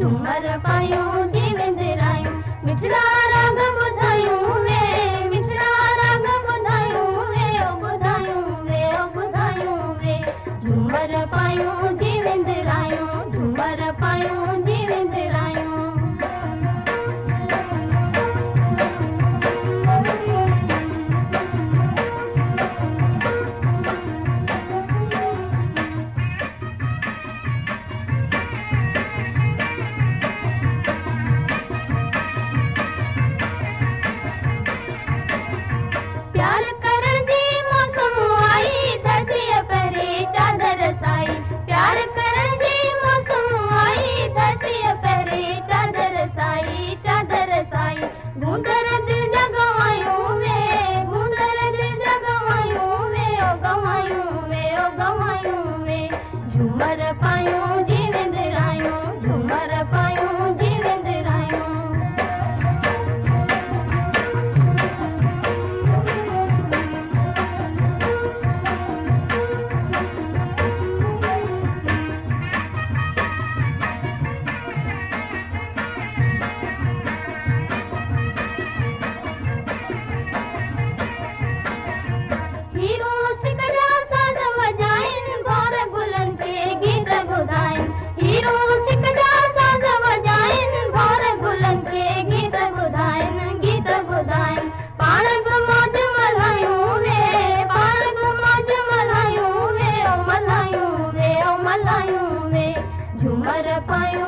झूमर पायूं जीवेंदरायूं मिठड़ा राग ॿुधायूं वे मिठड़ा राग ॿुधायूं वे ओ ॿुधायूं वे ओ ॿुधायूं वे झूमर पायूं जीवेंदरायूं झूमर पायूं जीवेंदरायूं प्यार करण जी मौसम आई धरतीअ परे चादर साई प्यार करण जी मौसम आई धरतीअ परे चादर साई गूंदर दिल जगवायूं वे गूंदर दिल जगवायूं वे ओ गवायूं वे ओ गवायूं वे झूमर पायूं जीवेंदरायूं झूमर पायूं जीवेंदरायूं हीरो सिकड़ा साध वजाइन भोर गुलन के गीत ॿुधाइन हीरो सिकड़ा साध वजाइन भोर गुलन के गीत ॿुधाइन पाण बि मौज मल्हायूं वे पाण बि मौज मल्हायूं वे ओ मल्हायूं वे ओ मल्हायूं वे झूमर पायूं